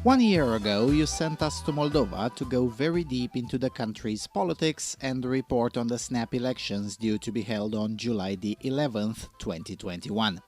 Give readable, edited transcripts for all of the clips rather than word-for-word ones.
1 year ago, you sent us to Moldova to go very deep into the country's politics and report on the snap elections due to be held on July the 11th, 2021.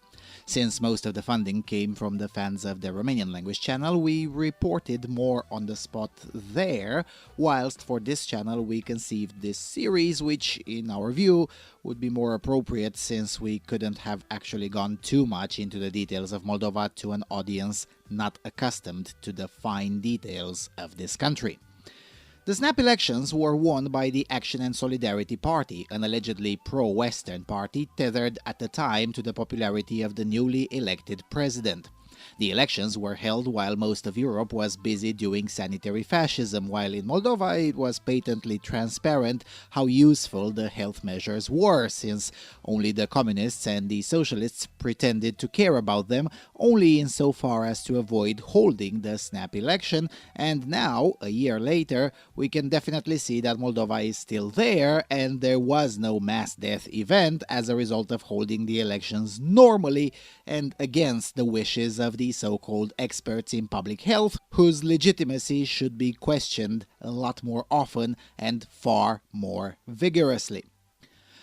Since most of the funding came from the fans of the Romanian language channel, we reported more on the spot there, whilst for this channel we conceived this series, which, in our view, would be more appropriate since we couldn't have actually gone too much into the details of Moldova to an audience not accustomed to the fine details of this country. The snap elections were won by the Action and Solidarity Party, an allegedly pro-Western party tethered at the time to the popularity of the newly elected president. The elections were held while most of Europe was busy doing sanitary fascism, while in Moldova it was patently transparent how useful the health measures were, since only the communists and the socialists pretended to care about them, only insofar as to avoid holding the snap election. And now, a year later, we can definitely see that Moldova is still there, and there was no mass death event as a result of holding the elections normally and against the wishes of the so-called experts in public health, whose legitimacy should be questioned a lot more often and far more vigorously.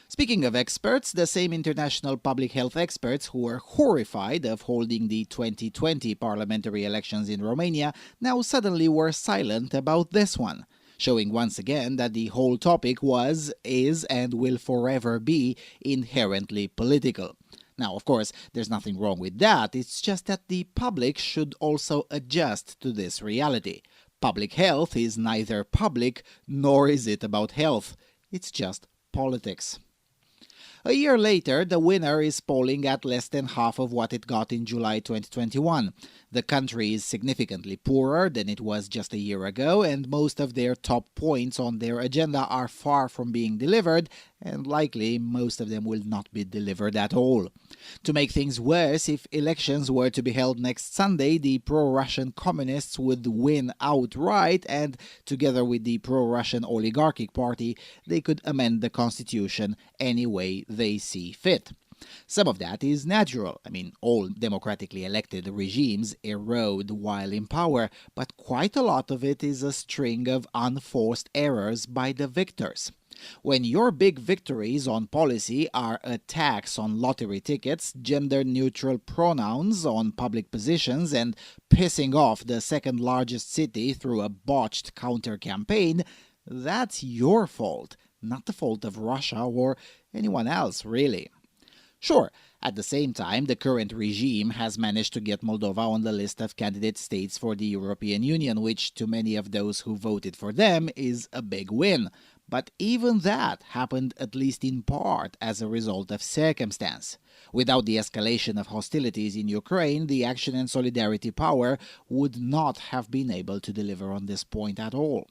Speaking of experts, the same international public health experts who were horrified of holding the 2020 parliamentary elections in Romania now suddenly were silent about this one, showing once again that the whole topic was, is, and will forever be inherently political. Now, of course, there's nothing wrong with that, it's just that the public should also adjust to this reality. Public health is neither public nor is it about health, it's just politics. A year later, the winner is polling at less than half of what it got in July 2021. The country is significantly poorer than it was just a year ago, and most of their top points on their agenda are far from being delivered, and likely most of them will not be delivered at all. To make things worse, if elections were to be held next Sunday, the pro-Russian communists would win outright, and together with the pro-Russian oligarchic party, they could amend the constitution any way they see fit. Some of that is natural. I mean, all democratically elected regimes erode while in power, but quite a lot of it is a string of unforced errors by the victors. When your big victories on policy are a tax on lottery tickets, gender-neutral pronouns on public positions, and pissing off the second largest city through a botched counter-campaign, that's your fault, not the fault of Russia or anyone else, really. Sure, at the same time, the current regime has managed to get Moldova on the list of candidate states for the European Union, which to many of those who voted for them is a big win. But even that happened at least in part as a result of circumstance. Without the escalation of hostilities in Ukraine, the Action and Solidarity power would not have been able to deliver on this point at all.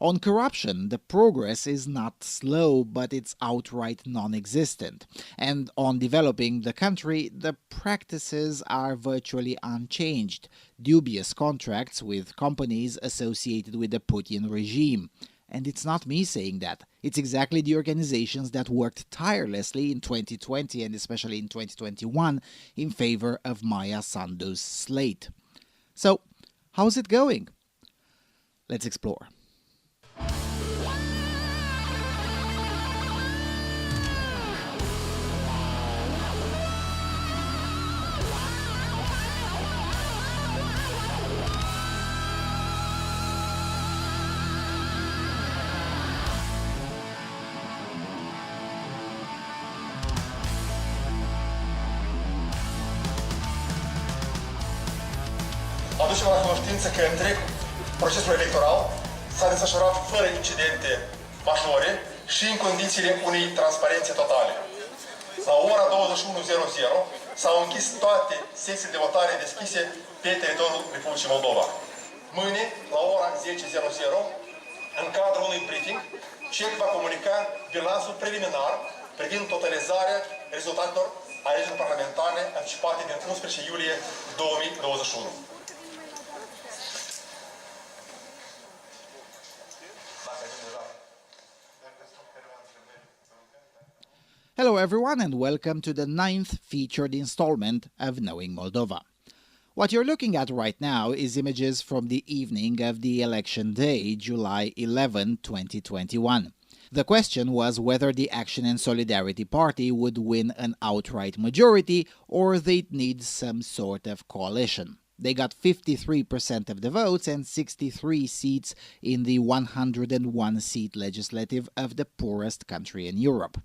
On corruption, the progress is not slow, but it's outright non-existent. And on developing the country, the practices are virtually unchanged. Dubious contracts with companies associated with the Putin regime. And it's not me saying that. It's exactly the organizations that worked tirelessly in 2020 and especially in 2021 in favor of Maia Sandu's slate. So, how's it going? Let's explore. Aducem la cunoștință că întreg procesul electoral s-a desfășurat fără incidente majore și în condițiile unei transparențe totale. La ora 21:00 s-au închis toate secțiile de votare deschise pe teritoriul Republicii Moldova. Mâine, la ora 10:00, în cadrul unui briefing, CEC va comunica bilanțul preliminar privind totalizarea rezultatelor alegerilor parlamentare anticipate din 11 iulie 2021. Hello everyone and welcome to the 9th featured installment of Knowing Moldova. What you're looking at right now is images from the evening of the election day, July 11, 2021. The question was whether the Action and Solidarity Party would win an outright majority or they'd need some sort of coalition. They got 53% of the votes and 63 seats in the 101-seat legislative of the poorest country in Europe.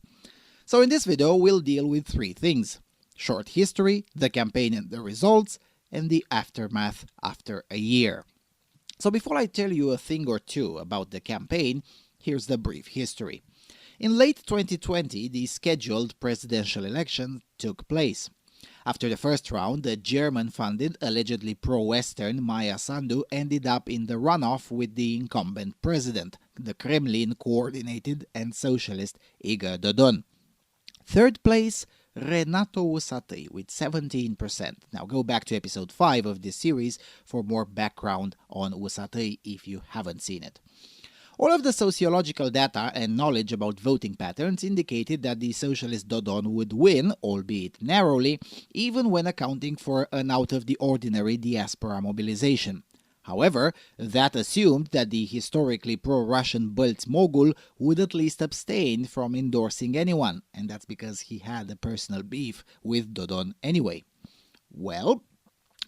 So in this video, we'll deal with three things: short history, the campaign and the results, and the aftermath after a year. So before I tell you a thing or two about the campaign, here's the brief history. In late 2020, the scheduled presidential election took place. After the first round, the German-funded, allegedly pro-Western Maia Sandu ended up in the runoff with the incumbent president, the Kremlin-coordinated and socialist Igor Dodon. Third place, Renato Usatăi with 17%. Now go back to episode 5 of this series for more background on Usatăi if you haven't seen it. All of the sociological data and knowledge about voting patterns indicated that the socialist Dodon would win, albeit narrowly, even when accounting for an out-of-the-ordinary diaspora mobilization. However, that assumed that the historically pro-Russian Bălți mogul would at least abstain from endorsing anyone, and that's because he had a personal beef with Dodon anyway. Well,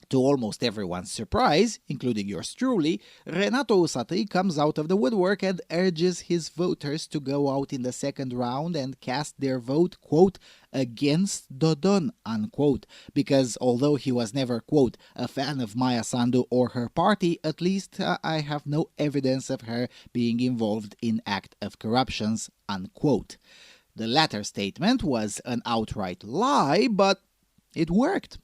to almost everyone's surprise, including yours truly, Renato Usatăi comes out of the woodwork and urges his voters to go out in the second round and cast their vote, quote, against Dodon, unquote, because although he was never, quote, a fan of Maia Sandu or her party, at least I have no evidence of her being involved in act of corruptions, unquote. The latter statement was an outright lie, but it worked.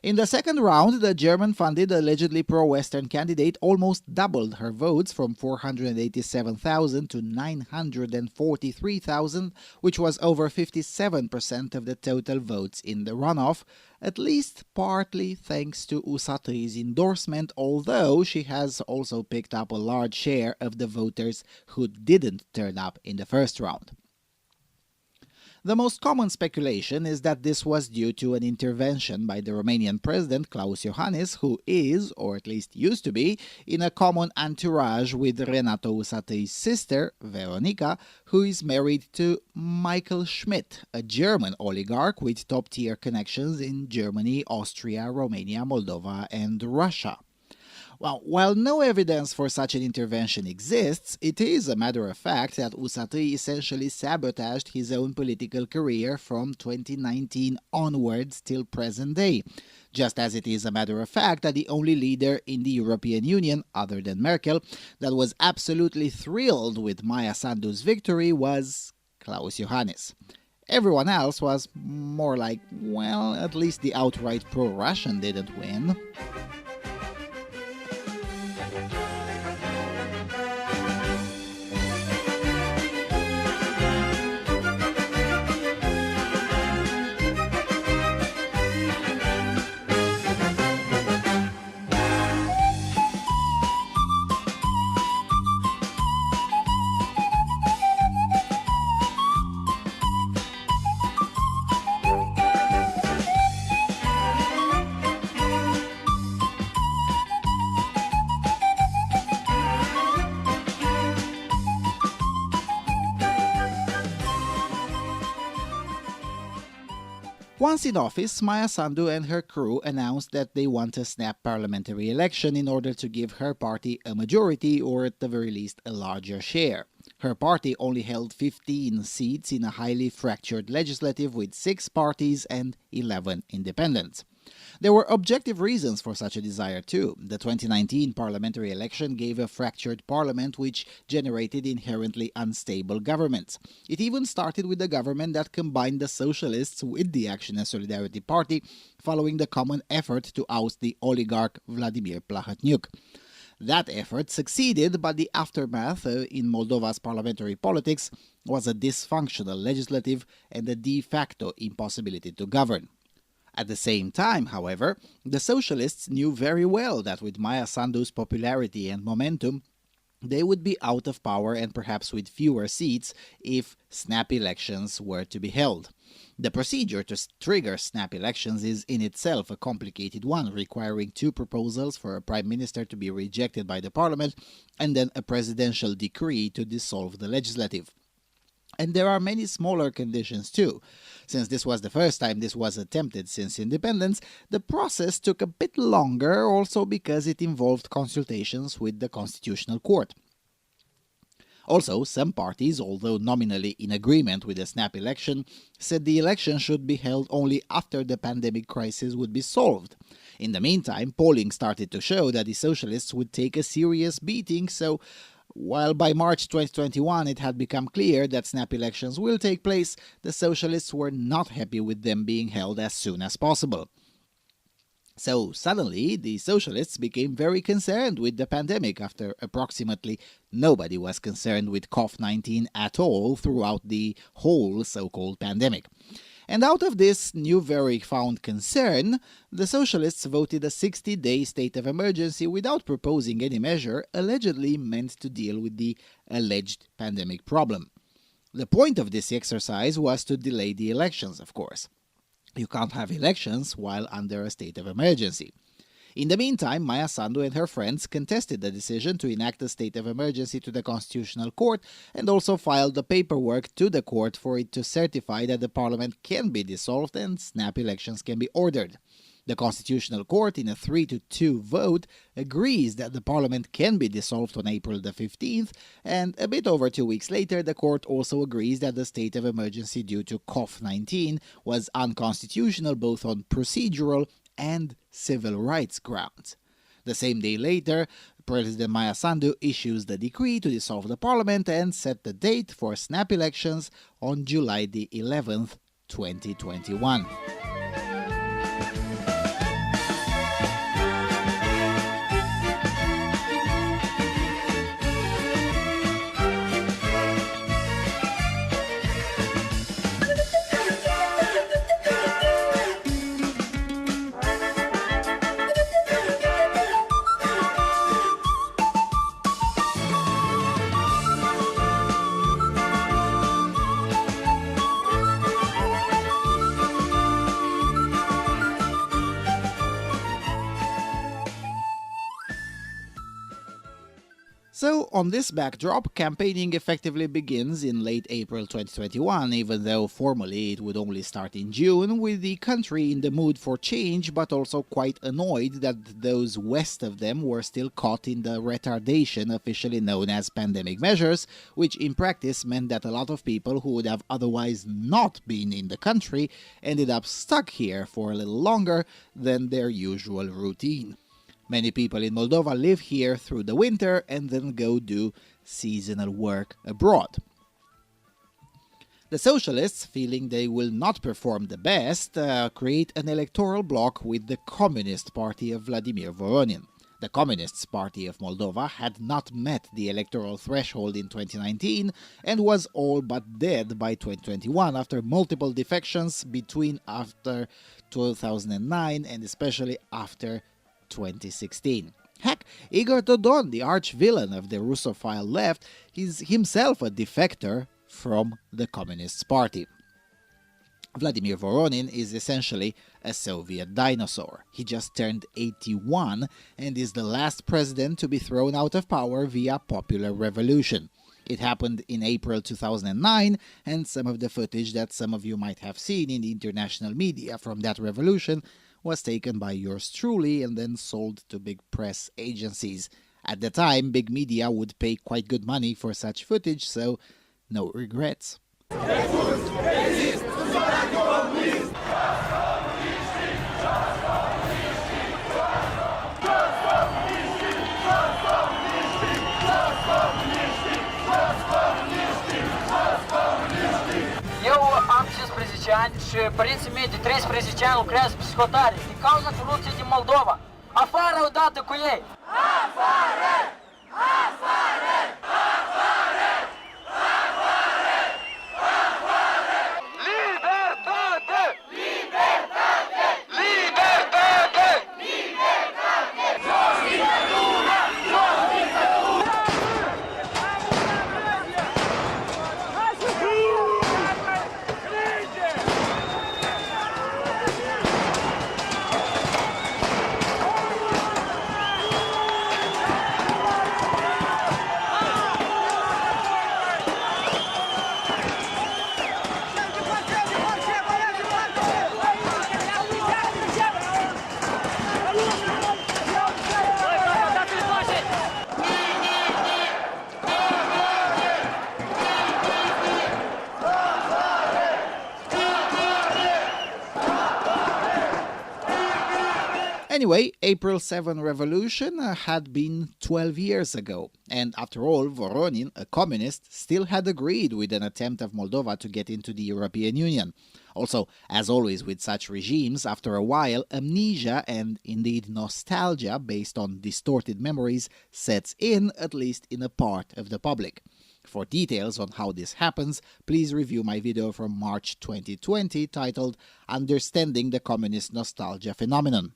In the second round, the German-funded, allegedly pro-Western candidate almost doubled her votes from 487,000 to 943,000, which was over 57% of the total votes in the runoff, at least partly thanks to Usatăi's endorsement, although she has also picked up a large share of the voters who didn't turn up in the first round. The most common speculation is that this was due to an intervention by the Romanian president Klaus Iohannis, who is, or at least used to be, in a common entourage with Renato Usatăi's sister, Veronica, who is married to Michael Schmidt, a German oligarch with top-tier connections in Germany, Austria, Romania, Moldova, and Russia. Well, while no evidence for such an intervention exists, it is a matter of fact that Usatăi essentially sabotaged his own political career from 2019 onwards till present day, just as it is a matter of fact that the only leader in the European Union, other than Merkel, that was absolutely thrilled with Maia Sandu's victory was Klaus Iohannis. Everyone else was more like, well, at least the outright pro-Russian didn't win. Once in office, Maia Sandu and her crew announced that they want a snap parliamentary election in order to give her party a majority or at the very least a larger share. Her party only held 15 seats in a highly fractured legislative with 6 parties and 11 independents. There were objective reasons for such a desire too. The 2019 parliamentary election gave a fractured parliament which generated inherently unstable governments. It even started with a government that combined the socialists with the Action and Solidarity Party following the common effort to oust the oligarch Vladimir Plahotniuc. That effort succeeded, but the aftermath in Moldova's parliamentary politics was a dysfunctional legislative and a de facto impossibility to govern. At the same time, however, the socialists knew very well that with Maia Sandu's popularity and momentum, they would be out of power and perhaps with fewer seats if snap elections were to be held. The procedure to trigger snap elections is in itself a complicated one, requiring two proposals for a prime minister to be rejected by the parliament and then a presidential decree to dissolve the legislative. And there are many smaller conditions too. Since this was the first time this was attempted since independence, the process took a bit longer, also because it involved consultations with the Constitutional Court. Also, some parties, although nominally in agreement with the snap election, said the election should be held only after the pandemic crisis would be solved. In the meantime, polling started to show that the socialists would take a serious beating, so while by March 2021 it had become clear that snap elections will take place, the socialists were not happy with them being held as soon as possible. So suddenly, the socialists became very concerned with the pandemic after approximately nobody was concerned with COVID-19 at all throughout the whole so-called pandemic. And out of this new very found concern, the socialists voted a 60-day state of emergency without proposing any measure allegedly meant to deal with the alleged pandemic problem. The point of this exercise was to delay the elections, of course. You can't have elections while under a state of emergency. In the meantime, Maya Sandu and her friends contested the decision to enact a state of emergency to the Constitutional Court and also filed the paperwork to the court for it to certify that the parliament can be dissolved and snap elections can be ordered. The Constitutional Court, in a 3-2 vote, agrees that the parliament can be dissolved on April the 15th, and a bit over 2 weeks later, the court also agrees that the state of emergency due to COVID-19 was unconstitutional both on procedural and civil rights grounds. The same day later, President Maya Sandu issues the decree to dissolve the parliament and set the date for snap elections on July the 11th, 2021. So, on this backdrop, campaigning effectively begins in late April 2021, even though formally it would only start in June, with the country in the mood for change but also quite annoyed that those west of them were still caught in the retardation officially known as pandemic measures, which in practice meant that a lot of people who would have otherwise not been in the country ended up stuck here for a little longer than their usual routine. Many people in Moldova live here through the winter and then go do seasonal work abroad. The socialists, feeling they will not perform the best, create an electoral bloc with the Communist Party of Vladimir Voronin. The Communist Party of Moldova had not met the electoral threshold in 2019 and was all but dead by 2021 after multiple defections between after 2009 and especially after 2016. Heck, Igor Dodon, the arch-villain of the Russophile left, is himself a defector from the Communist Party. Vladimir Voronin is essentially a Soviet dinosaur. He just turned 81 and is the last president to be thrown out of power via popular revolution. It happened in April 2009, and some of the footage that some of you might have seen in the international media from that revolution was taken by yours truly and then sold to big press agencies. At the time, big media would pay quite good money for such footage, so no regrets. Eu am 15 ani și părinții mei de 13 ani lucrează pe psihotare. Din cauza corupției din Moldova. Afară odată cu ei! Afară! Afară! Afară! Afară! Afară! Libertate! Libertate! Libertate! Libertate! Jos dictatura! Jos dictatura! Anyway, April 7 revolution had been 12 years ago, and after all, Voronin, a communist, still had agreed with an attempt of Moldova to get into the European Union. Also, as always with such regimes, after a while, amnesia and indeed nostalgia based on distorted memories sets in, at least in a part of the public. For details on how this happens, please review my video from March 2020 titled Understanding the Communist Nostalgia Phenomenon.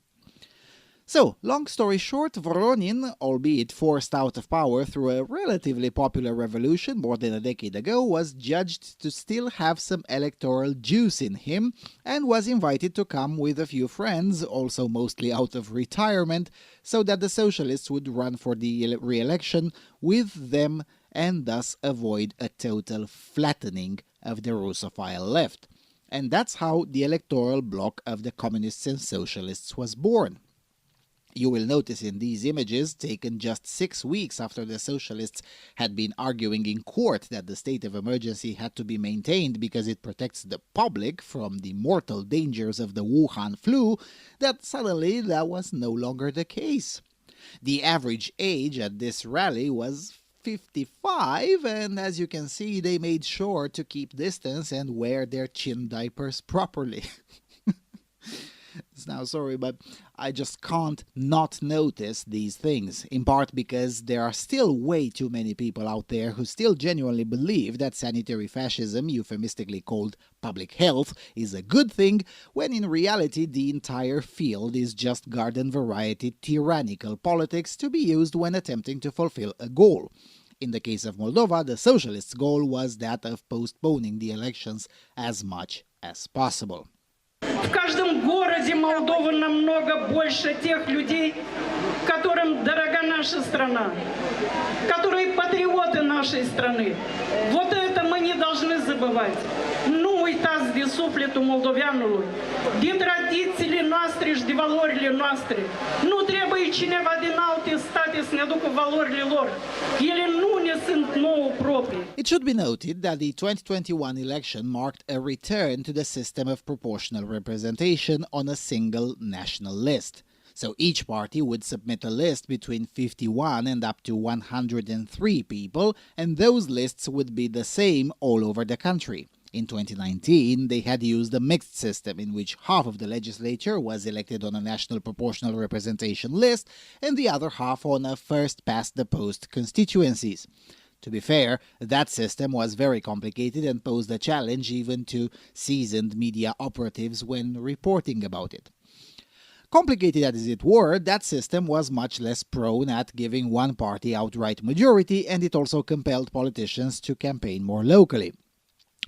So, long story short, Voronin, albeit forced out of power through a relatively popular revolution more than a decade ago, was judged to still have some electoral juice in him and was invited to come with a few friends, also mostly out of retirement, so that the socialists would run for the re-election with them and thus avoid a total flattening of the Russophile left. And that's how the electoral bloc of the communists and socialists was born. You will notice in these images, taken just 6 weeks after the socialists had been arguing in court that the state of emergency had to be maintained because it protects the public from the mortal dangers of the Wuhan flu, that suddenly that was no longer the case. The average age at this rally was 55, and as you can see, they made sure to keep distance and wear their chin diapers properly. Now, sorry, but I just can't not notice these things, in part because there are still way too many people out there who still genuinely believe that sanitary fascism, euphemistically called public health, is a good thing, when in reality the entire field is just garden variety tyrannical politics to be used when attempting to fulfill a goal. In the case of Moldova, the socialists' goal was that of postponing the elections as much as possible. В каждом городе Молдовы намного больше тех людей, которым дорога наша страна, которые патриоты нашей страны. Вот это мы не должны забывать. Nu uitați de sufletul moldoveanului, de tradițiile noastre și de valorile noastre. Nu trebuie cineva din alte state să ne aducă valorile lor. Ele nu ne sunt nouă proprii. It should be noted that the 2021 election marked a return to the system of proportional representation on a single national list. So each party would submit a list between 51 and up to 103 people, and those lists would be the same all over the country. In 2019, they had used a mixed system in which half of the legislature was elected on a national proportional representation list and the other half on a first-past-the-post constituencies. To be fair, that system was very complicated and posed a challenge even to seasoned media operatives when reporting about it. Complicated as it were, that system was much less prone at giving one party outright majority, and it also compelled politicians to campaign more locally.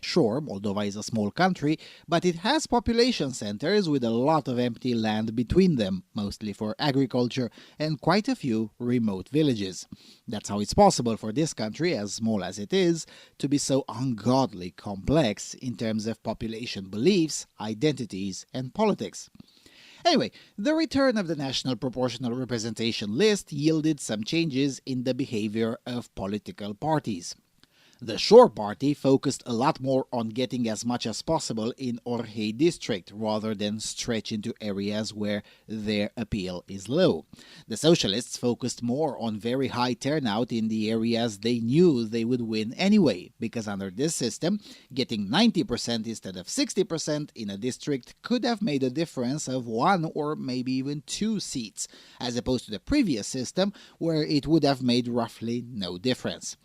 Sure, Moldova is a small country, but it has population centers with a lot of empty land between them, mostly for agriculture, and quite a few remote villages. That's how it's possible for this country, as small as it is, to be so ungodly complex in terms of population beliefs, identities, and politics. Anyway, the return of the national proportional representation list yielded some changes in the behavior of political parties. The Shore Party focused a lot more on getting as much as possible in Orhei district rather than stretch into areas where their appeal is low. The Socialists focused more on very high turnout in the areas they knew they would win anyway, because under this system, getting 90% instead of 60% in a district could have made a difference of 1 or maybe even 2 seats, as opposed to the previous system where it would have made roughly no difference.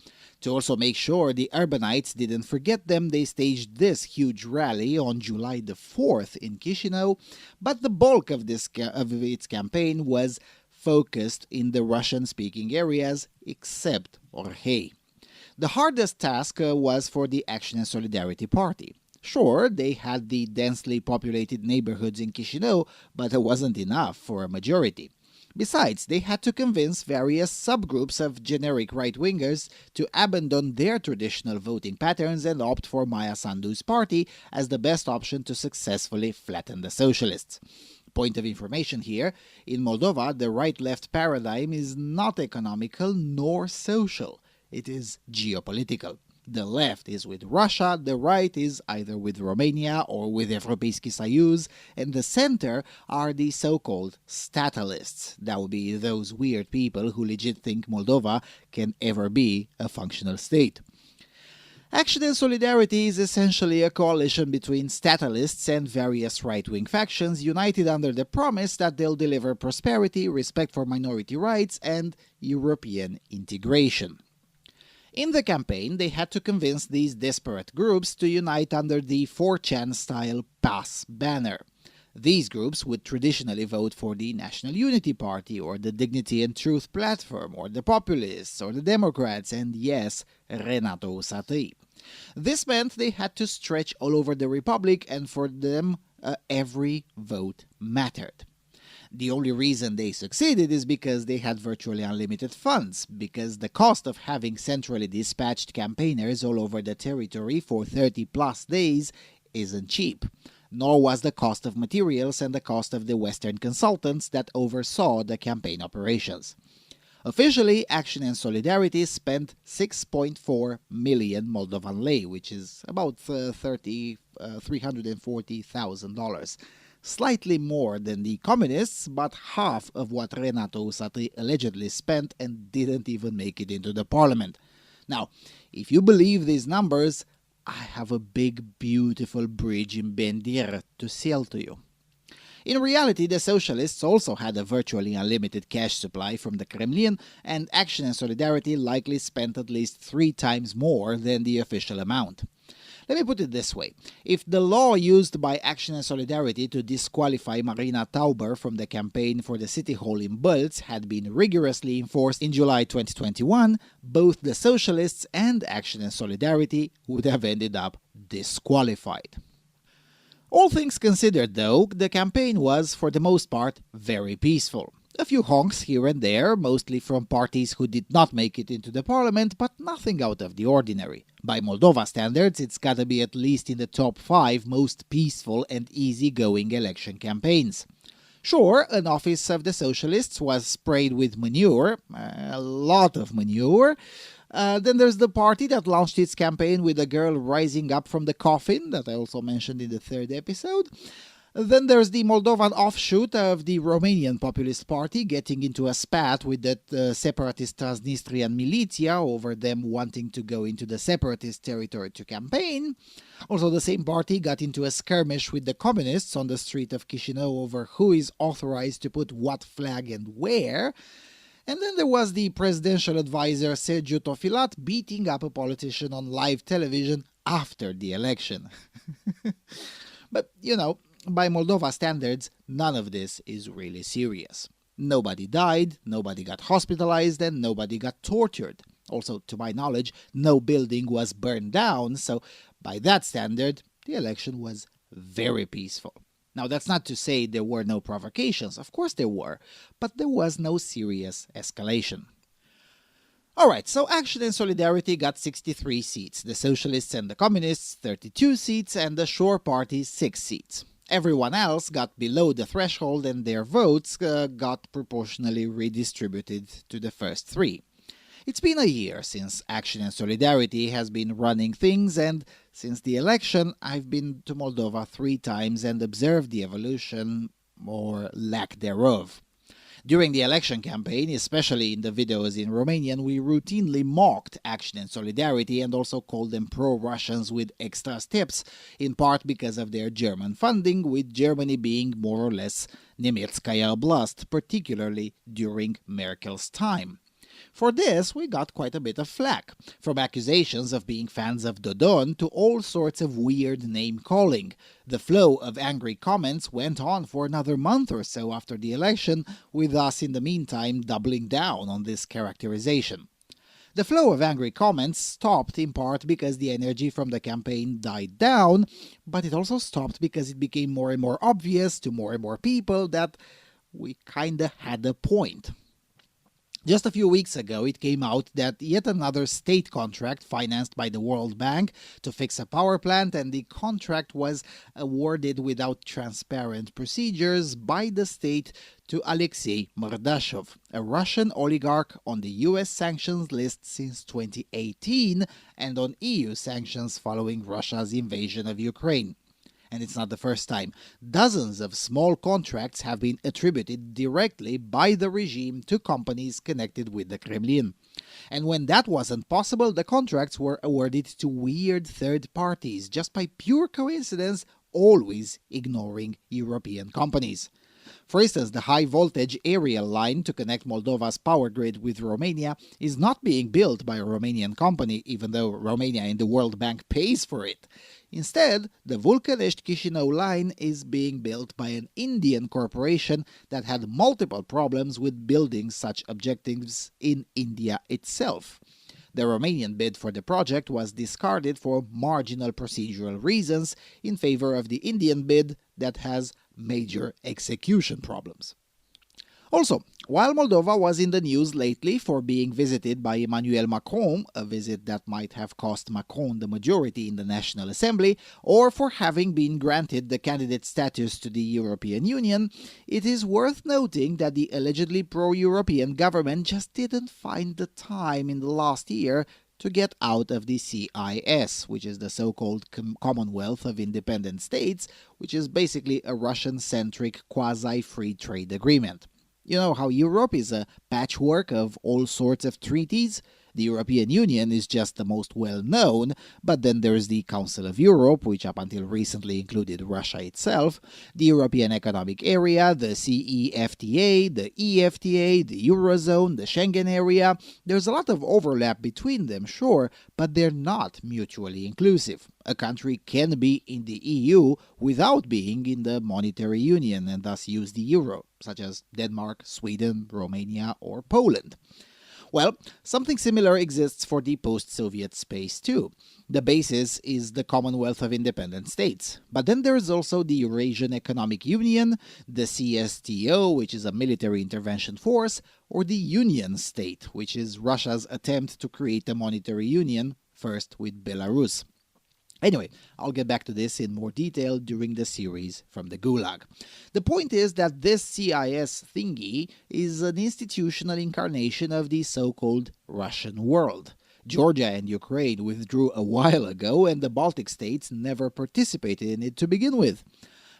To also make sure the urbanites didn't forget them, they staged this huge rally on July the 4th in Chisinau, but the bulk of its campaign was focused in the Russian-speaking areas, except Orhei. The hardest task was for the Action and Solidarity Party. Sure, they had the densely populated neighborhoods in Chisinau, but it wasn't enough for a majority. Besides, they had to convince various subgroups of generic right-wingers to abandon their traditional voting patterns and opt for Maia Sandu's party as the best option to successfully flatten the socialists. Point of information here, in Moldova, the right-left paradigm is not economical nor social. It is geopolitical. The left is with Russia, the right is either with Romania or with Европейский Союз, and the center are the so-called statalists. That would be those weird people who legit think Moldova can ever be a functional state. Action and Solidarity is essentially a coalition between statalists and various right-wing factions united under the promise that they'll deliver prosperity, respect for minority rights, and European integration. In the campaign, they had to convince these disparate groups to unite under the 4chan-style PAS banner. These groups would traditionally vote for the National Unity Party or the Dignity and Truth Platform or the Populists or the Democrats and, yes, Renato Usatăi. This meant they had to stretch all over the Republic, and for them, every vote mattered. The only reason they succeeded is because they had virtually unlimited funds, because the cost of having centrally dispatched campaigners all over the territory for 30-plus days isn't cheap, nor was the cost of materials and the cost of the Western consultants that oversaw the campaign operations. Officially, Action and Solidarity spent 6.4 million Moldovan lei, which is about $340,000. Slightly more than the communists, but half of what Renato Usatăi allegedly spent and didn't even make it into the parliament. Now, if you believe these numbers, I have a big, beautiful bridge in Bendir to sell to you. In reality, the socialists also had a virtually unlimited cash supply from the Kremlin, and Action and Solidarity likely spent at least 3 times more than the official amount. Let me put it this way. If the law used by Action and Solidarity to disqualify Marina Tauber from the campaign for the city hall in Bălți had been rigorously enforced in July 2021, both the socialists and Action and Solidarity would have ended up disqualified. All things considered, though, the campaign was, for the most part, very peaceful. A few honks here and there, mostly from parties who did not make it into the parliament, but nothing out of the ordinary. By Moldova standards, it's gotta be at least in the top 5 most peaceful and easy-going election campaigns. Sure, an office of the socialists was sprayed with manure, a lot of manure. Then there's the party that launched its campaign with a girl rising up from the coffin, that I also mentioned in the 3rd episode. Then there's the Moldovan offshoot of the Romanian Populist Party getting into a spat with the separatist Transnistrian militia over them wanting to go into the separatist territory to campaign. Also, the same party got into a skirmish with the communists on the street of Chișinău over who is authorized to put what flag and where. And then there was the presidential advisor Sergiu Tofilat beating up a politician on live television after the election. But, by Moldova standards, none of this is really serious. Nobody died, nobody got hospitalized, and nobody got tortured. Also, to my knowledge, no building was burned down, so by that standard, the election was very peaceful. Now, that's not to say there were no provocations. Of course there were, but there was no serious escalation. Alright, so Action and Solidarity got 63 seats, the Socialists and the Communists 32 seats, and the Shore Party 6 seats. Everyone else got below the threshold and their votes got proportionally redistributed to the first 3. It's been a year since Action and Solidarity has been running things, and since the election I've been to Moldova 3 times and observed the evolution, or lack thereof. During the election campaign, especially in the videos in Romanian, we routinely mocked Action and Solidarity and also called them pro-Russians with extra steps, in part because of their German funding, with Germany being more or less Nemetskaya Oblast, particularly during Merkel's time. For this, we got quite a bit of flack, from accusations of being fans of Dodon to all sorts of weird name-calling. The flow of angry comments went on for another month or so after the election, with us in the meantime doubling down on this characterization. The flow of angry comments stopped in part because the energy from the campaign died down, but it also stopped because it became more and more obvious to more and more people that we kinda had a point. Just a few weeks ago, it came out that yet another state contract financed by the World Bank to fix a power plant, and the contract was awarded without transparent procedures by the state to Alexei Mordashov, a Russian oligarch on the US sanctions list since 2018 and on EU sanctions following Russia's invasion of Ukraine. And it's not the first time. Dozens of small contracts have been attributed directly by the regime to companies connected with the Kremlin. And when that wasn't possible, the contracts were awarded to weird third parties, just by pure coincidence, always ignoring European companies. For instance, the high-voltage aerial line to connect Moldova's power grid with Romania is not being built by a Romanian company, even though Romania in the World Bank pays for it. Instead, the Vulcanești-Chișinău line is being built by an Indian corporation that had multiple problems with building such objectives in India itself. The Romanian bid for the project was discarded for marginal procedural reasons in favor of the Indian bid that has major execution problems. Also, while Moldova was in the news lately for being visited by Emmanuel Macron, a visit that might have cost Macron the majority in the National Assembly, or for having been granted the candidate status to the European Union, it is worth noting that the allegedly pro-European government just didn't find the time in the last year to get out of the CIS, which is the so-called Commonwealth of Independent States, which is basically a Russian-centric quasi-free trade agreement. You know how Europe is a patchwork of all sorts of treaties? The European Union is just the most well-known, but then there's the Council of Europe, which up until recently included Russia itself, the European Economic Area, the CEFTA, the EFTA, the Eurozone, the Schengen area. There's a lot of overlap between them, sure, but they're not mutually inclusive. A country can be in the EU without being in the monetary union and thus use the euro, such as Denmark, Sweden, Romania, or Poland. Well, something similar exists for the post-Soviet space too. The basis is the Commonwealth of Independent States. But then there is also the Eurasian Economic Union, the CSTO, which is a military intervention force, or the Union State, which is Russia's attempt to create a monetary union, first with Belarus. Anyway, I'll get back to this in more detail during the series from the Gulag. The point is that this CIS thingy is an institutional incarnation of the so-called Russian world. Georgia and Ukraine withdrew a while ago, and the Baltic states never participated in it to begin with.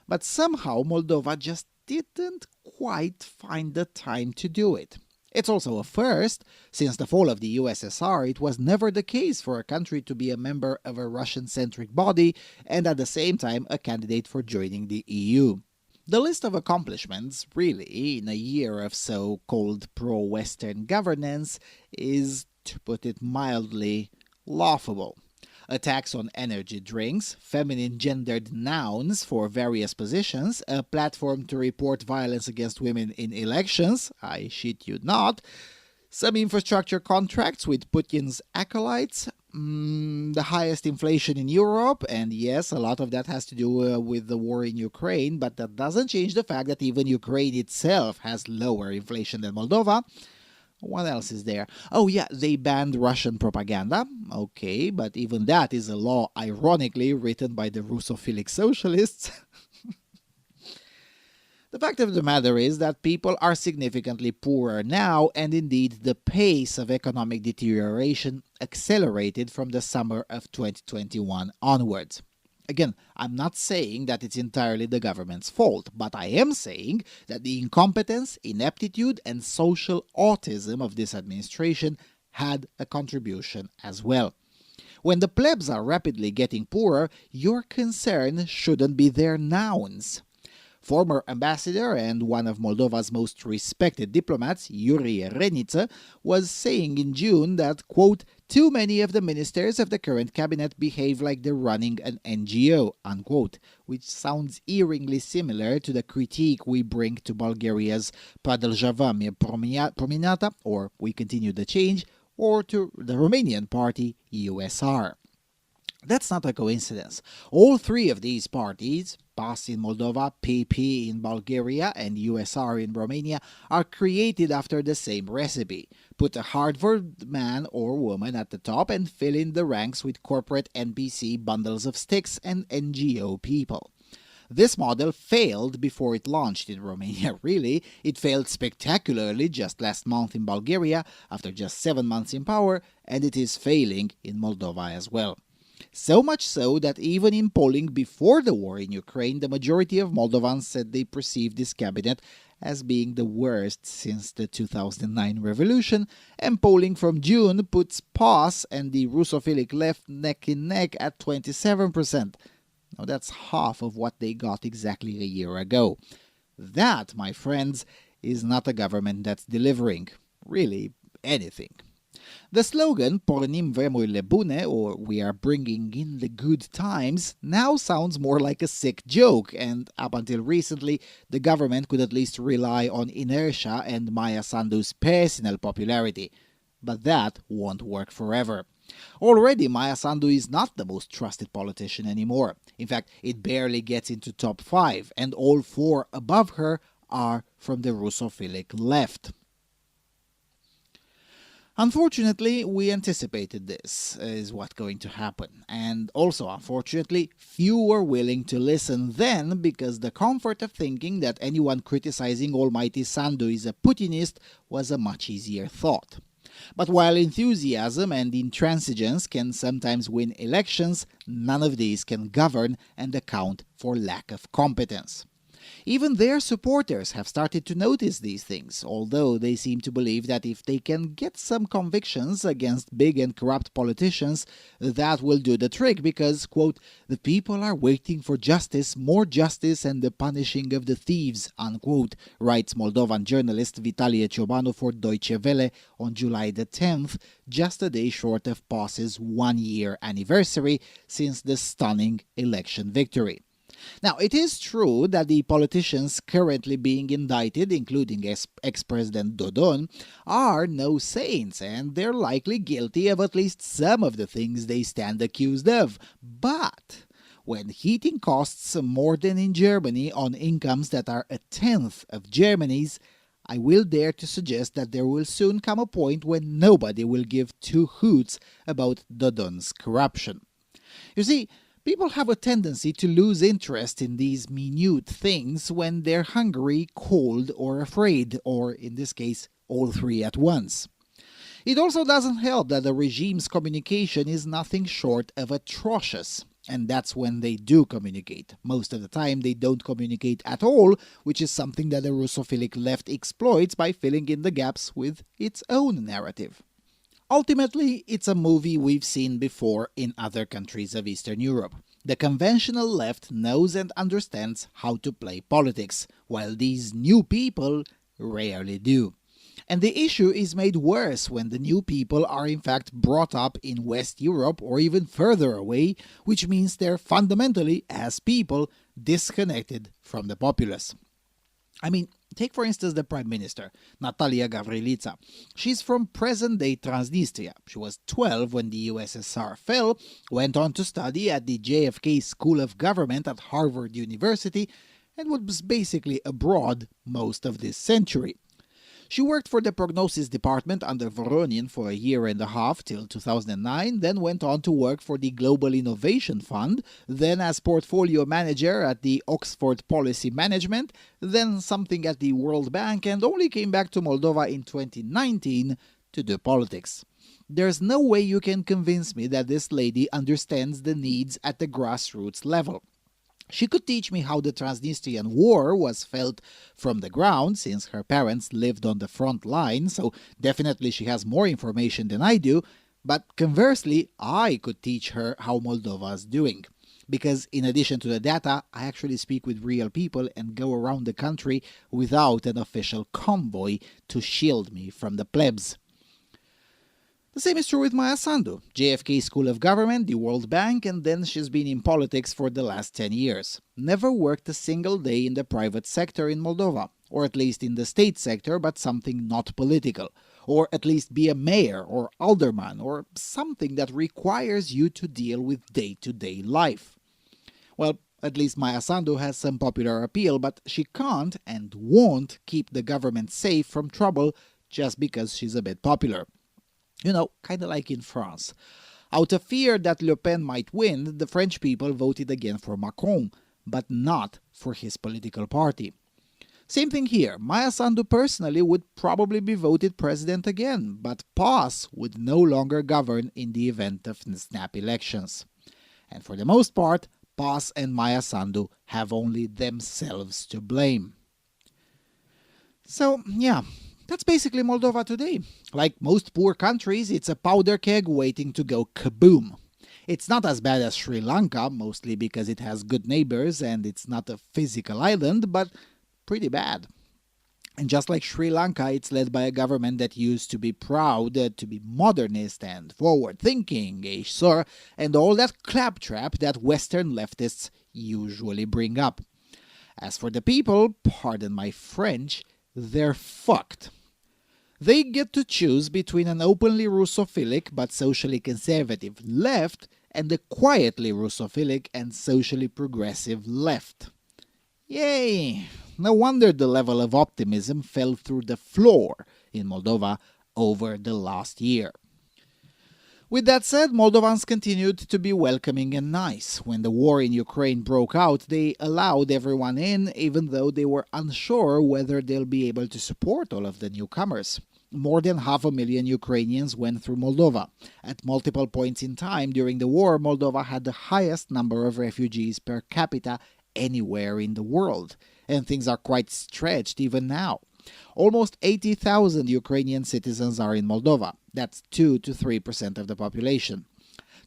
But somehow Moldova just didn't quite find the time to do it. It's also a first. Since the fall of the USSR, it was never the case for a country to be a member of a Russian-centric body and at the same time a candidate for joining the EU. The list of accomplishments, really, in a year of so-called pro-Western governance is, to put it mildly, laughable. A tax on energy drinks, feminine gendered nouns for various positions, a platform to report violence against women in elections, I shit you not, some infrastructure contracts with Putin's acolytes, the highest inflation in Europe, and yes, a lot of that has to do with the war in Ukraine, but that doesn't change the fact that even Ukraine itself has lower inflation than Moldova. What else is there? Oh yeah, they banned Russian propaganda. Okay, but even that is a law ironically written by the Russophilic socialists. The fact of the matter is that people are significantly poorer now, and indeed the pace of economic deterioration accelerated from the summer of 2021 onwards. Again, I'm not saying that it's entirely the government's fault, but I am saying that the incompetence, ineptitude, and social autism of this administration had a contribution as well. When the plebs are rapidly getting poorer, your concern shouldn't be their nouns. Former ambassador and one of Moldova's most respected diplomats, Yuri Reniță, was saying in June that, quote, too many of the ministers of the current cabinet behave like they're running an NGO, unquote, which sounds eeringly similar to the critique we bring to Bulgaria's Продолжаваме Промената, or We Continue the Change, or to the Romanian party USR. That's not a coincidence. All three of these parties, PAS in Moldova, PP in Bulgaria, and USR in Romania are created after the same recipe. Put a Harvard man or woman at the top and fill in the ranks with corporate NPC bundles of sticks and NGO people. This model failed before it launched in Romania, really. It failed spectacularly just last month in Bulgaria after just 7 months in power, and it is failing in Moldova as well. So much so that even in polling before the war in Ukraine, the majority of Moldovans said they perceived this cabinet as being the worst since the 2009 revolution, and polling from June puts PAS and the Russophilic left neck in neck at 27%. Now that's half of what they got exactly a year ago. That, my friends, is not a government that's delivering, really, anything. The slogan, Pornim vremurile bune, or we are bringing in the good times, now sounds more like a sick joke, and up until recently, the government could at least rely on inertia and Maya Sandu's personal popularity. But that won't work forever. Already, Maya Sandu is not the most trusted politician anymore. In fact, it barely gets into top 5, and all 4 above her are from the Russophilic left. Unfortunately, we anticipated this is what's going to happen, and also unfortunately, few were willing to listen then because the comfort of thinking that anyone criticizing Almighty Sandu is a Putinist was a much easier thought. But while enthusiasm and intransigence can sometimes win elections, none of these can govern and account for lack of competence. Even their supporters have started to notice these things, although they seem to believe that if they can get some convictions against big and corrupt politicians, that will do the trick because, quote, the people are waiting for justice, more justice and the punishing of the thieves, unquote, writes Moldovan journalist Vitalie Ciobanu for Deutsche Welle on July the 10th, just a day short of PAS's 1-year anniversary since the stunning election victory. Now, it is true that the politicians currently being indicted, including ex-President Dodon, are no saints, and they're likely guilty of at least some of the things they stand accused of. But when heating costs more than in Germany on incomes that are a tenth of Germany's, I will dare to suggest that there will soon come a point when nobody will give 2 hoots about Dodon's corruption. You see, people have a tendency to lose interest in these minute things when they're hungry, cold, or afraid, or in this case, all 3 at once. It also doesn't help that the regime's communication is nothing short of atrocious, and that's when they do communicate. Most of the time they don't communicate at all, which is something that the Russophilic left exploits by filling in the gaps with its own narrative. Ultimately, it's a movie we've seen before in other countries of Eastern Europe. The conventional left knows and understands how to play politics, while these new people rarely do. And the issue is made worse when the new people are in fact brought up in West Europe or even further away, which means they're fundamentally, as people, disconnected from the populace. I mean, take for instance the Prime Minister, Natalia Gavrilița. She's from present-day Transnistria. She was 12 when the USSR fell, went on to study at the JFK School of Government at Harvard University, and was basically abroad most of this century. She worked for the prognosis department under Voronin for a year and a half till 2009, then went on to work for the Global Innovation Fund, then as portfolio manager at the Oxford Policy Management, then something at the World Bank, and only came back to Moldova in 2019 to do politics. There's no way you can convince me that this lady understands the needs at the grassroots level. She could teach me how the Transnistrian War was felt from the ground, since her parents lived on the front line, so definitely she has more information than I do, but conversely, I could teach her how Moldova is doing. Because in addition to the data, I actually speak with real people and go around the country without an official convoy to shield me from the plebs. The same is true with Maya Sandu, JFK School of Government, the World Bank, and then she's been in politics for the last 10 years. Never worked a single day in the private sector in Moldova, or at least in the state sector, but something not political, or at least be a mayor or alderman, or something that requires you to deal with day-to-day life. Well, At least Maya Sandu has some popular appeal, but she can't and won't keep the government safe from trouble just because she's a bit popular. You know, kind of like in France. Out of fear that Le Pen might win, the French people voted again for Macron, but not for his political party. Same thing here. Maya Sandu personally would probably be voted president again, but PAS would no longer govern in the event of snap elections. And for the most part, PAS and Maya Sandu have only themselves to blame. So, yeah, that's basically Moldova today. Like most poor countries, it's a powder keg waiting to go kaboom. It's not as bad as Sri Lanka, mostly because it has good neighbors and it's not a physical island, but pretty bad. And just like Sri Lanka, it's led by a government that used to be proud to be modernist and forward-thinking, sir, and all that claptrap that Western leftists usually bring up. As for the people, pardon my French, they're fucked. They get to choose between an openly Russophilic but socially conservative left and a quietly Russophilic and socially progressive left. Yay! No wonder the level of optimism fell through the floor in Moldova over the last year. With that said, Moldovans continued to be welcoming and nice. When the war in Ukraine broke out, they allowed everyone in, even though they were unsure whether they'll be able to support all of the newcomers. More than 500,000 Ukrainians went through Moldova. At multiple points in time during the war, Moldova had the highest number of refugees per capita anywhere in the world, and things are quite stretched even now. Almost 80,000 Ukrainian citizens are in Moldova. That's 2 to 3% of the population.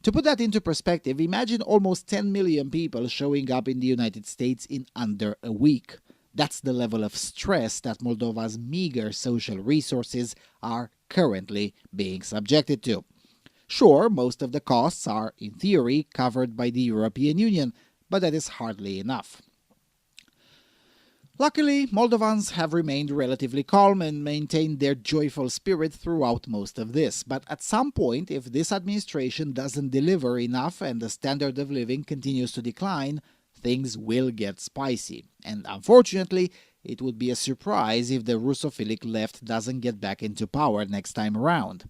To put that into perspective, imagine almost 10 million people showing up in the United States in under a week. That's the level of stress that Moldova's meager social resources are currently being subjected to. Sure, most of the costs are, in theory, covered by the European Union, but that is hardly enough. Luckily, Moldovans have remained relatively calm and maintained their joyful spirit throughout most of this. But at some point, if this administration doesn't deliver enough and the standard of living continues to decline, things will get spicy. And unfortunately, it would be a surprise if the Russophilic left doesn't get back into power next time around.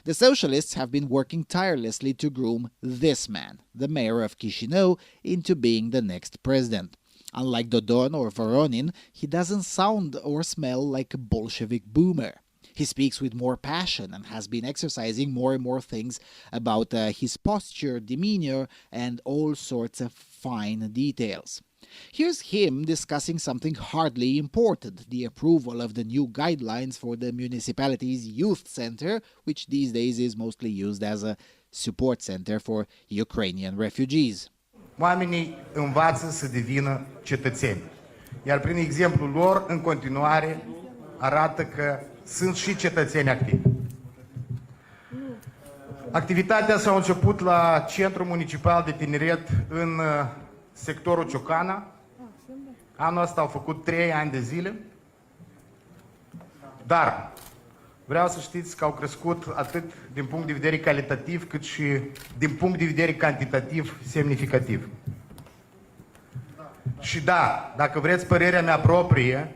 The socialists have been working tirelessly to groom this man, the mayor of Chisinau, into being the next president. Unlike Dodon or Voronin, he doesn't sound or smell like a Bolshevik boomer. He speaks with more passion and has been exercising more and more things about his posture, demeanor, and all sorts of fine details. Here's him discussing something hardly important, the approval of the new guidelines for the municipality's youth center, which these days is mostly used as a support center for Ukrainian refugees. Oamenii învață să devină cetățeni, iar prin exemplul lor, în continuare, arată că sunt și cetățeni activi. Activitatea s-a început la Centrul Municipal de Tineret în sectorul Ciocana. Anul ăsta au făcut 3 ani de zile, dar vreau să știți că au crescut atât din punct de vedere calitativ, cât și din punct de vedere cantitativ semnificativ. Și da, dacă vreți părerea mea proprie,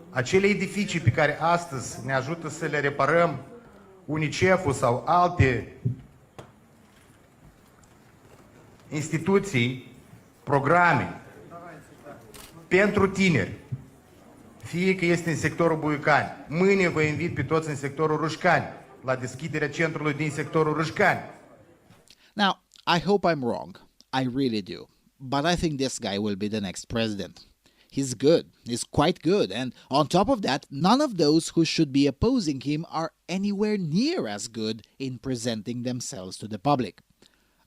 acele edificii pe care astăzi ne ajută să le reparăm UNICEF-ul sau alte instituții, programe pentru tineri, fie că este în sectorul Buiucani. Mâine vă invit pe toți în sectorul Rușcani, la deschiderea centrului din sectorul Rușcani. Now, I hope I'm wrong. I really do. But I think this guy will be the next president. He's good. He's quite good. And on top of that, none of those who should be opposing him are anywhere near as good in presenting themselves to the public.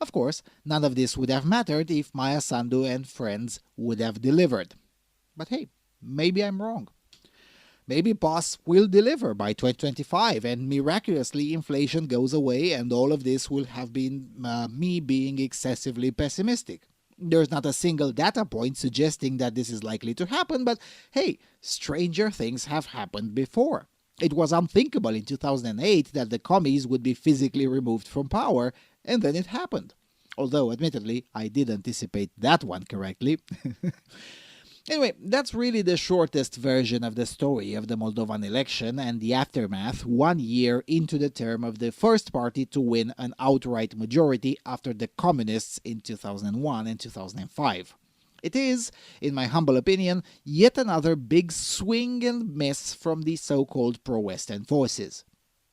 Of course, none of this would have mattered if Maya Sandu and friends would have delivered. But hey, maybe I'm wrong. Maybe PAS will deliver by 2025 and miraculously inflation goes away and all of this will have been me being excessively pessimistic. There's not a single data point suggesting that this is likely to happen, but hey, stranger things have happened before. It was unthinkable in 2008 that the commies would be physically removed from power, and then it happened. Although, admittedly, I did anticipate that one correctly. Anyway, that's really the shortest version of the story of the Moldovan election and the aftermath 1 year into the term of the first party to win an outright majority after the communists in 2001 and 2005. It is, in my humble opinion, yet another big swing and miss from the so-called pro-Western forces.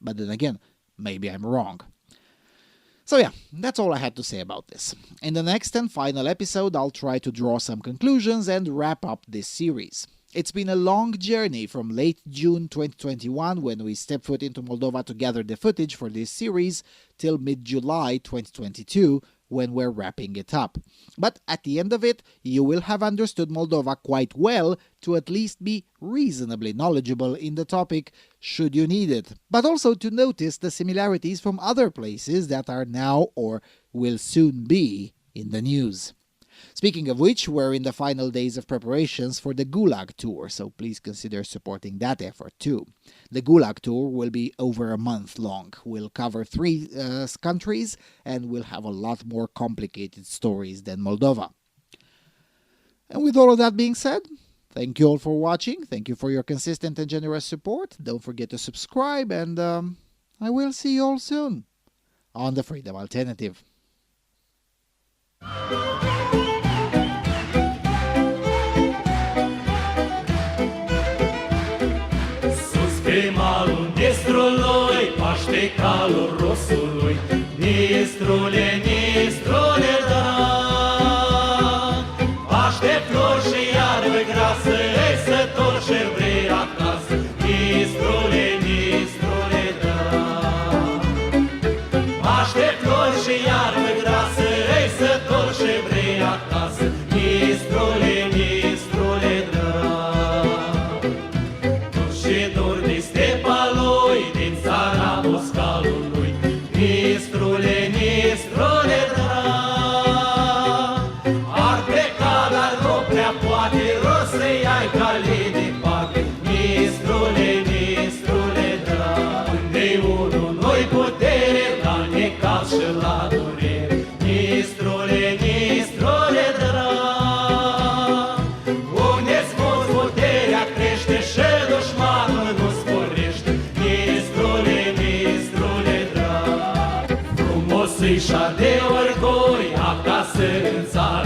But then again, maybe I'm wrong. So yeah, that's all I had to say about this. In the next and final episode, I'll try to draw some conclusions and wrap up this series. It's been a long journey from late June 2021, when we stepped foot into Moldova to gather the footage for this series, till mid-July 2022, when we're wrapping it up. But at the end of it, you will have understood Moldova quite well to at least be reasonably knowledgeable in the topic, should you need it, but also to notice the similarities from other places that are now or will soon be in the news. Speaking of which, we're in the final days of preparations for the Gulag tour, so please consider supporting that effort too. The Gulag tour will be over a month long. We'll cover 3 countries and we'll have a lot more complicated stories than Moldova. And with all of that being said, thank you all for watching. Thank you for your consistent and generous support. Don't forget to subscribe, and I will see you all soon on the Freedom Alternative. Pe malul Nistrului, paște calul rosului, Nistrule, Nistrule, da. Paște flori și iarbă grasă, ei să torce vrei acasă, Nistrule, Nistrule, da. Paște flori și iarbă grasă, ei să torce vrei acasă, Nistrule, Nistrule, da. Și dor de stepa lui, din țara Moscalului, Nistrule, Nistrule, da. Ar pleca, dar nu prea poate, rost să-i ai cale departe, Nistrule, Nistrule, da. Unde-i unul nu-i putere, la necaz și la durere, Nistrule, Nistrule, da. Unde-ți mulți puterea crește și dușmanul nu sporește, Nistrule, Nistrule, drag. Frumos-i și de orgoi, acasă în țară